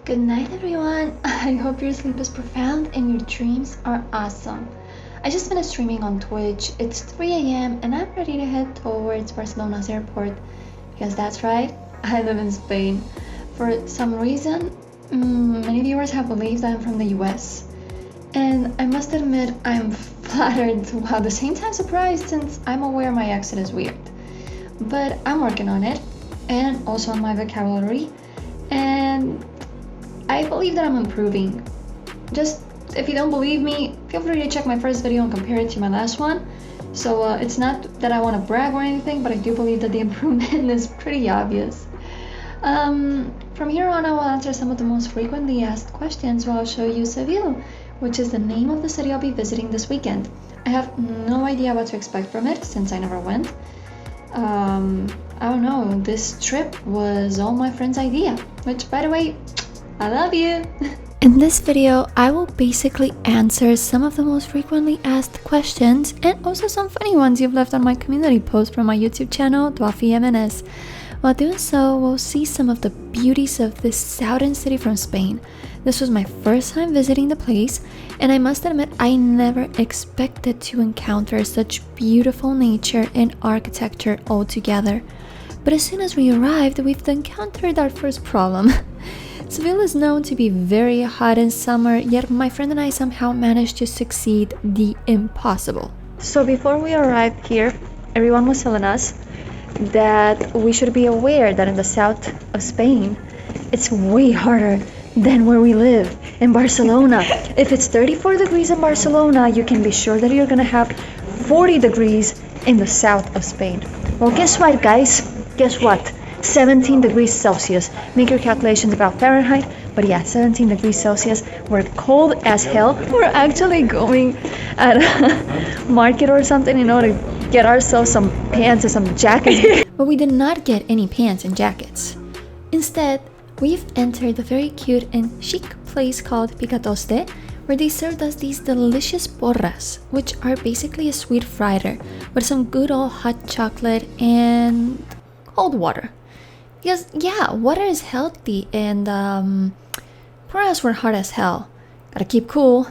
Good night, everyone. I hope your sleep is profound and your dreams are awesome. I just finished streaming on Twitch. It's 3 a.m. and I'm ready to head towards Barcelona's airport because that's right, I live in Spain. For some reason, many viewers have believed I'm from the US. And I must admit, I'm flattered while at the same time surprised since I'm aware my accent is weird. But I'm working on it and also on my vocabulary. And I believe that I'm improving. Just if you don't believe me, feel free to check my first video and compare it to my last one. So it's not that I want to brag or anything, but I do believe that the improvement is pretty obvious. From here on, I will answer some of the most frequently asked questions while I'll show you Sevilla, which is the name of the city I'll be visiting this weekend. I have no idea what to expect from it since I never went. I don't know, this trip was all my friend's idea, which by the way, I love you! In this video, I will basically answer some of the most frequently asked questions and also some funny ones you've left on my community post from my YouTube channel, Duaffy MNS. While doing so, we'll see some of the beauties of this southern city from Spain. This was my first time visiting the place, and I must admit I never expected to encounter such beautiful nature and architecture all together. But as soon as we arrived, we've encountered our first problem. Seville is known to be very hot in summer, yet my friend and I somehow managed to succeed the impossible. So before we arrived here, everyone was telling us that we should be aware that in the south of Spain, it's way hotter than where we live in Barcelona. If it's 34 degrees in Barcelona, you can be sure that you're gonna have 40 degrees in the south of Spain. Well, guess what, guys? Guess what? 17 degrees Celsius. Make your calculations about Fahrenheit, but yeah, 17 degrees Celsius. We're cold as hell. We're actually going at a market or something in order to get ourselves some pants and some jackets. But we did not get any pants and jackets. Instead, we've entered the very cute and chic place called Picatoste, where they served us these delicious porras, which are basically a sweet fritter with some good old hot chocolate and cold water. Because yeah, water is healthy and porras were hot as hell. Gotta keep cool.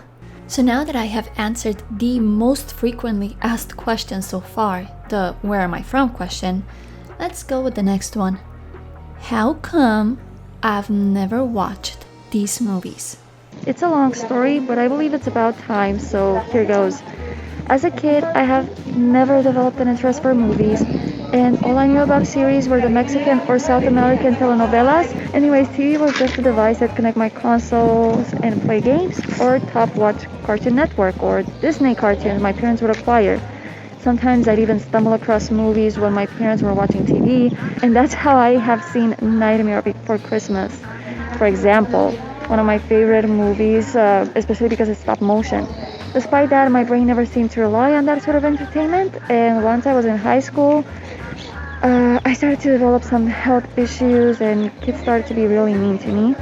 So now that I have answered the most frequently asked question so far, the where am I from question, let's go with the next one. How come I've never watched these movies? It's a long story, but I believe it's about time, so here goes. As a kid, I have never developed an interest for movies, and all I knew about series were the Mexican or South American telenovelas. Anyways, TV was just a device that connect my consoles and play games, or top watch Cartoon Network or Disney cartoons my parents would acquire. Sometimes I'd even stumble across movies when my parents were watching TV, and that's how I have seen Nightmare Before Christmas. For example, one of my favorite movies, especially because it's stop motion. Despite that, my brain never seemed to rely on that sort of entertainment, and once I was in high school, I started to develop some health issues and kids started to be really mean to me.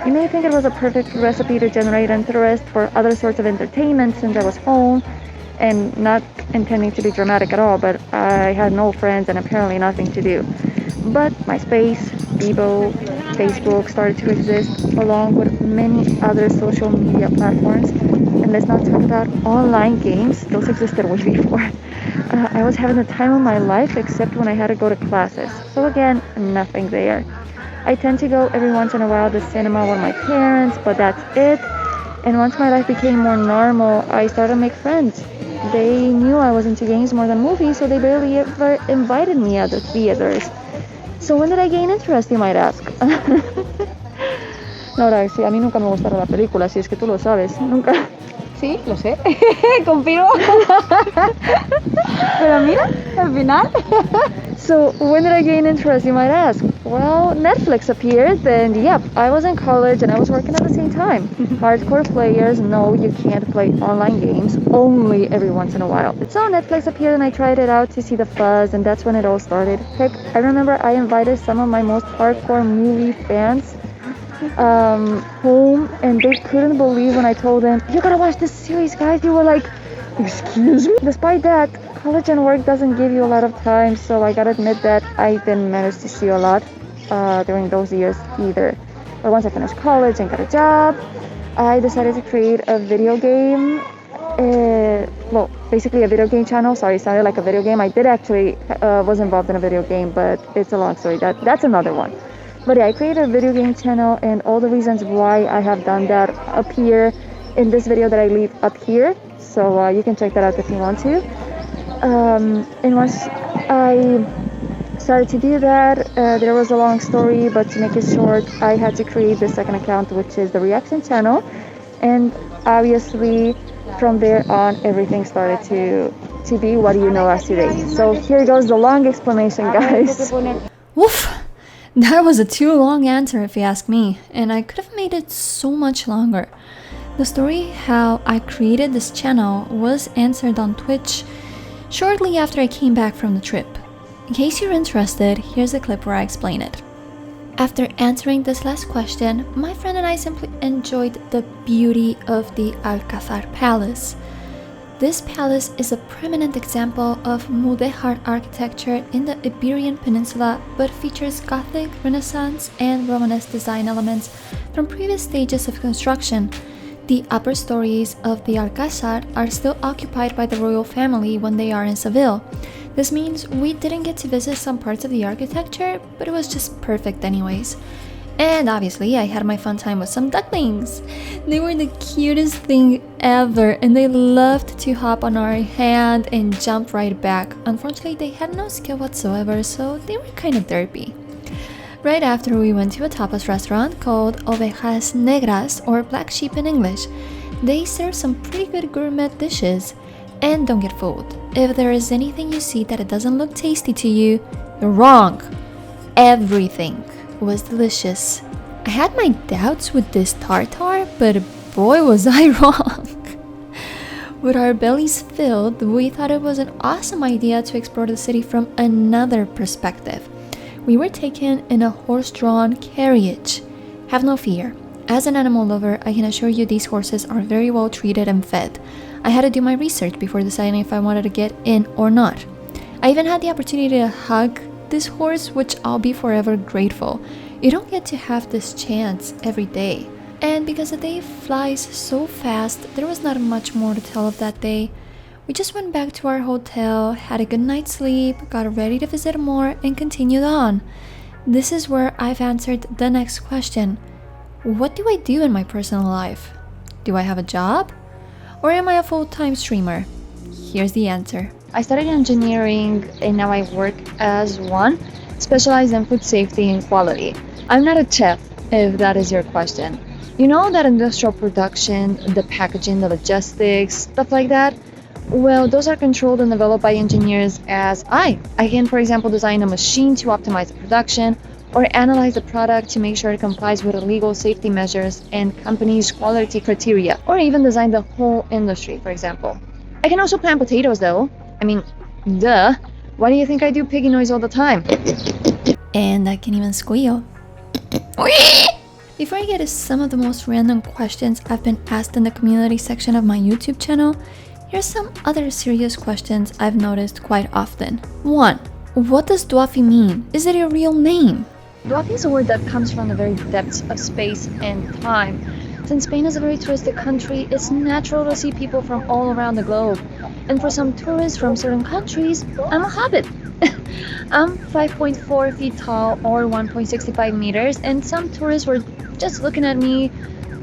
You may think it was a perfect recipe to generate interest for other sorts of entertainment since I was home and not intending to be dramatic at all, but I had no friends and apparently nothing to do. But MySpace, Bebo, Facebook started to exist along with many other social media platforms. And let's not talk about online games, those existed way before. I was having the time of my life except when I had to go to classes. So again, nothing there. I tend to go every once in a while to the cinema with my parents, but that's it. And once my life became more normal, I started to make friends. They knew I was into games more than movies, so they barely ever invited me at the theaters. So when did I gain interest, you might ask? No, verdad, sí, a mí nunca me gustaron las películas, si es que tú lo sabes, nunca. Sí, lo sé. Confirmo. Pero mira, al final. So when did I gain interest, you might ask? Well, Netflix appeared and yep, I was in college and I was working at the same time. Hardcore players know you can't play online games, only every once in a while. So Netflix appeared and I tried it out to see the fuzz, and that's when it all started. Heck, I remember I invited some of my most hardcore movie fans home, and they couldn't believe when I told them, you gotta watch this series, guys. They were like, excuse me? Despite that, college and work doesn't give you a lot of time, so I gotta admit that I didn't manage to see a lot during those years either. or once I finished college and got a job, I decided to create a video game. Well, basically a video game channel. Sorry, it sounded like a video game. I did actually was involved in a video game, but it's a long story. That's another one. But yeah, I created a video game channel, and all the reasons why I have done that appear in this video that I leave up here. So you can check that out if you want to. And once I started to do that, there was a long story, but to make it short, I had to create the second account, which is the reaction channel. And obviously, from there on, everything started to be what you know as today. So here goes the long explanation, guys. Woof! That was a too long answer if you ask me, and I could have made it so much longer. The story how I created this channel was answered on Twitch shortly after I came back from the trip. In case you're interested, here's a clip where I explain it. After answering this last question, my friend and I simply enjoyed the beauty of the Alcázar Palace. This palace is a prominent example of Mudéjar architecture in the Iberian Peninsula, but features Gothic, Renaissance, and Romanesque design elements from previous stages of construction. The upper stories of the Alcázar are still occupied by the royal family when they are in Seville. This means we didn't get to visit some parts of the architecture, but it was just perfect anyways. And obviously, I had my fun time with some ducklings. They were the cutest thing ever, and they loved to hop on our hand and jump right back. Unfortunately, they had no skill whatsoever, so they were kind of derpy. Right after, we went to a tapas restaurant called Ovejas Negras, or Black Sheep in English. They serve some pretty good gourmet dishes. And don't get fooled. If there is anything you see that it doesn't look tasty to you, you're wrong. Everything was delicious. I had my doubts with this tartar, but boy was I wrong. With our bellies filled, we thought it was an awesome idea to explore the city from another perspective. We were taken in a horse-drawn carriage. Have no fear. As an animal lover, I can assure you these horses are very well treated and fed. I had to do my research before deciding if I wanted to get in or not. I even had the opportunity to hug this horse, which I'll be forever grateful. You don't get to have this chance every day. And because the day flies so fast, there was not much more to tell of that day. We just went back to our hotel, had a good night's sleep, got ready to visit more, and continued on. This is where I've answered the next question. What do I do in my personal life? Do I have a job? Or am I a full-time streamer? Here's the answer. I studied engineering and now I work as one, specialized in food safety and quality. I'm not a chef, if that is your question. You know that industrial production, the packaging, the logistics, stuff like that? Well, those are controlled and developed by engineers as I can, for example, design a machine to optimize the production or analyze the product to make sure it complies with legal safety measures and companies' quality criteria, or even design the whole industry, for example. I can also plant potatoes though. I mean, duh. Why do you think I do piggy noise all the time? And I can even squeal. Before I get to some of the most random questions I've been asked in the community section of my YouTube channel, here's some other serious questions I've noticed quite often. 1. What does Duaffy mean? Is it your real name? Duaffy is a word that comes from the very depths of space and time. Since Spain is a very touristic country, it's natural to see people from all around the globe. And for some tourists from certain countries, I'm a hobbit. I'm 5.4 feet tall or 1.65 meters, and some tourists were just looking at me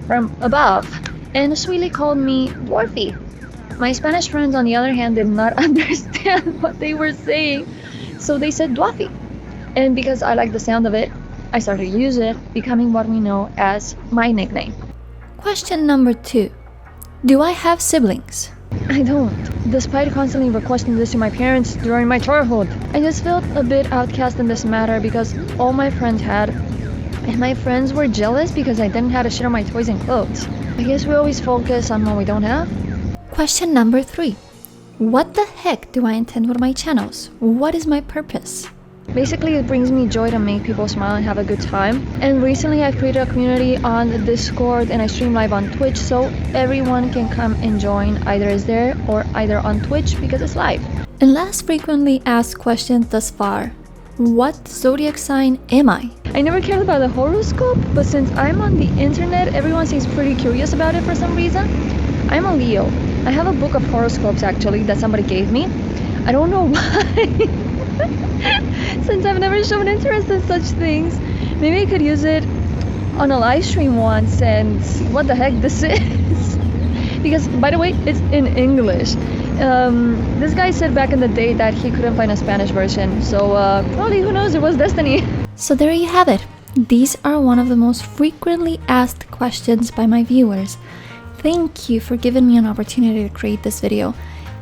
from above and sweetly called me Duaffy. My Spanish friends, on the other hand, did not understand what they were saying, so they said Duaffy. And because I like the sound of it, I started to use it, becoming what we know as my nickname. Question number 2. Do I have siblings? I don't. Despite constantly requesting this to my parents during my childhood, I just felt a bit outcast in this matter because all my friends had, and my friends were jealous because I didn't have to share my toys and clothes. I guess we always focus on what we don't have. Question number 3. What the heck do I intend with my channels? What is my purpose? Basically, it brings me joy to make people smile and have a good time. And recently, I've created a community on Discord and I stream live on Twitch, so everyone can come and join, either is there or either on Twitch because it's live. And last frequently asked question thus far. What zodiac sign am I? I never cared about the horoscope, but since I'm on the internet, everyone seems pretty curious about it for some reason. I'm a Leo. I have a book of horoscopes actually that somebody gave me. I don't know why. Since I've never shown interest in such things. Maybe I could use it on a live stream once and see what the heck this is. Because, by the way, it's in English. This guy said back in the day that he couldn't find a Spanish version. So, probably, who knows, it was destiny. So there you have it. These are one of the most frequently asked questions by my viewers. Thank you for giving me an opportunity to create this video.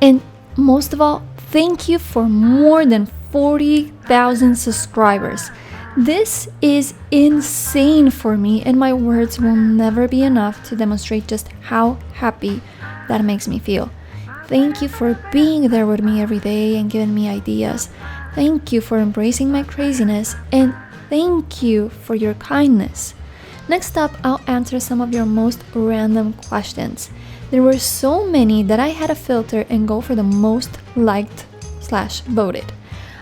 And most of all, thank you for more than 40,000 subscribers. This is insane for me, and my words will never be enough to demonstrate just how happy that makes me feel. Thank you for being there with me every day and giving me ideas. Thank you for embracing my craziness, and thank you for your kindness. Next up, I'll answer some of your most random questions. There were so many that I had to filter and go for the most liked/voted.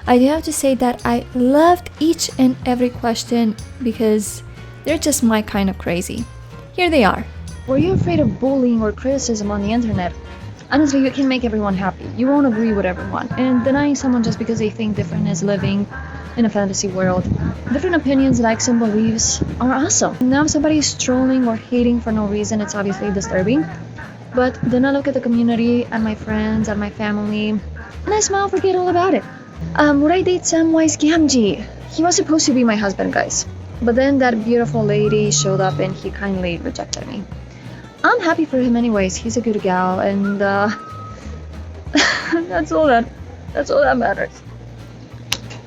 I do have to say that I loved each and every question because they're just my kind of crazy. Here they are. Were you afraid of bullying or criticism on the internet? Honestly, you can make everyone happy. You won't agree with everyone. And denying someone just because they think different is living in a fantasy world. Different opinions, likes, and beliefs are awesome. Now if somebody is trolling or hating for no reason, it's obviously disturbing. But then I look at the community and my friends and my family, and I smile, forget all about it. Would I date Samwise Gamgee? He was supposed to be my husband, guys. But then that beautiful lady showed up and he kindly rejected me. I'm happy for him anyways. He's a good gal, and that's all that matters.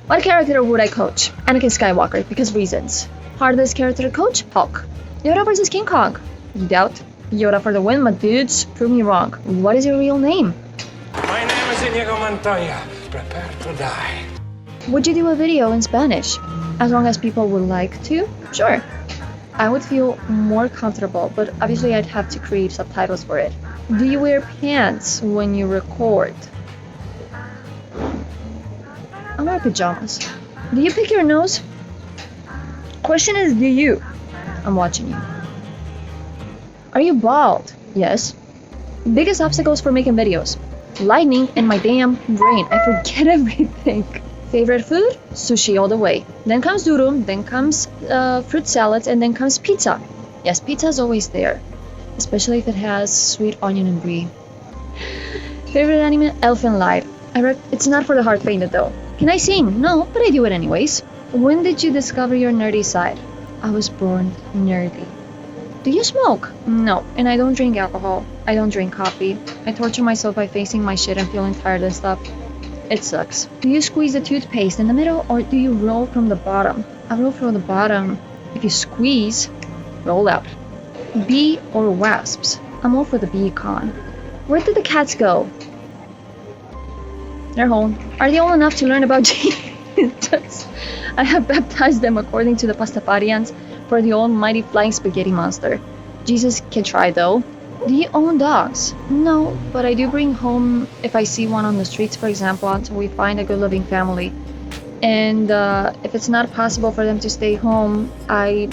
What character would I coach? Anakin Skywalker, because reasons. Hardest character to coach? Hulk. Yoda versus King Kong? You doubt? Yoda for the win, my dudes. Prove me wrong. What is your real name? My name is Inigo Montoya. Prepare to die. Would you do a video in Spanish? As long as people would like to? Sure. I would feel more comfortable, but obviously I'd have to create subtitles for it. Do you wear pants when you record? I wear pajamas. Do you pick your nose? Question is, do you? I'm watching you. Are you bald? Yes. Biggest obstacles for making videos? Lightning and my damn brain. I forget everything. Favorite food? Sushi all the way. Then comes durum, then comes fruit salads, and then comes pizza. Yes, pizza is always there, especially if it has sweet onion and brie. Favorite anime? Elfen Lied. It's not for the heart-fainted though. Can I sing? No, but I do it anyways. When did you discover your nerdy side? I was born nerdy. Do you smoke? No, and I don't drink alcohol. I don't drink coffee. I torture myself by facing my shit and feeling tired and stuff. It sucks. Do you squeeze the toothpaste in the middle or do you roll from the bottom? I roll from the bottom. If you squeeze, roll out. Bee or wasps? I'm all for the bee con. Where did the cats go? They're home. Are they old enough to learn about Jesus? I have baptized them according to the Pastafarians for the almighty flying spaghetti monster. Jesus can try though. Do you own dogs? No, but I do bring home if I see one on the streets, for example, until we find a good living family. And if it's not possible for them to stay home, I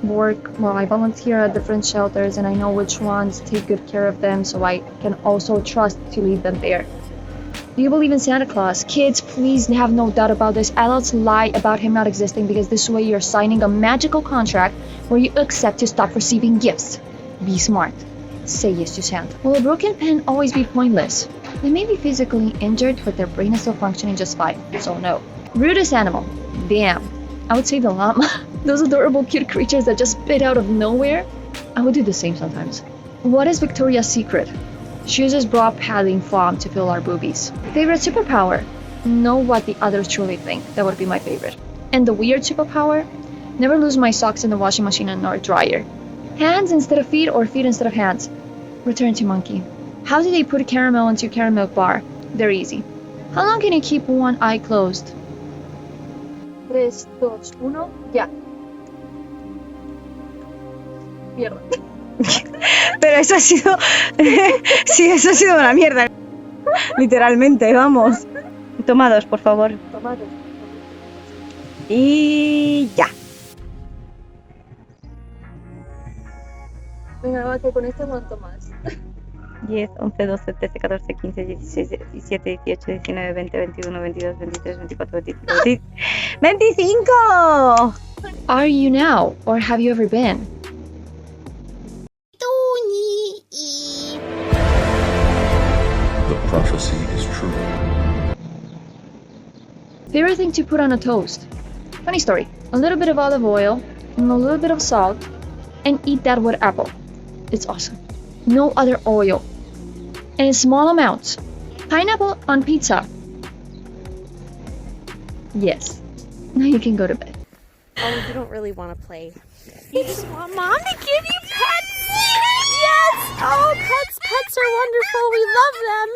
volunteer at different shelters and I know which ones take good care of them, so I can also trust to leave them there. Do you believe in Santa Claus? Kids, please have no doubt about this. Adults lie about him not existing because this way you're signing a magical contract where you accept to stop receiving gifts. Be smart. Say yes to Santa. Will a broken pen always be pointless? They may be physically injured, but their brain is still functioning just fine, so no. Rudest animal? Damn. I would say the llama. Those adorable cute creatures that just spit out of nowhere. I would do the same sometimes. What is Victoria's secret? She uses bra padding foam to fill our boobies. Favorite superpower? Know what the others truly think. That would be my favorite. And the weird superpower? Never lose my socks in the washing machine and nor dryer. Hands instead of feet or feet instead of hands? Return to monkey. How do they put caramel into caramel bar? They're easy. How long can you keep one eye closed? 3, 2, 1, ya. Mierda. Pero eso ha sido... sí, eso ha sido una mierda. Literalmente, vamos. Toma 2, por favor. Tomates. Y ya. Venga, va, que con este aguanto más. 10, 11, 12, 13, 14, 15, 16, 17, 18, 19, 20, 21, 22, 23, 24, 25, 25. Are you now, or have you ever been? The prophecy is true. Favorite thing to put on a toast? Funny story. A little bit of olive oil and a little bit of salt, and eat that with apple. It's awesome. No other oil. And in small amounts. Pineapple on pizza. Yes. Now you can go to bed. Oh, you don't really want to play. You just want mom to give you pets. Yes! Oh, pets are wonderful. We love them.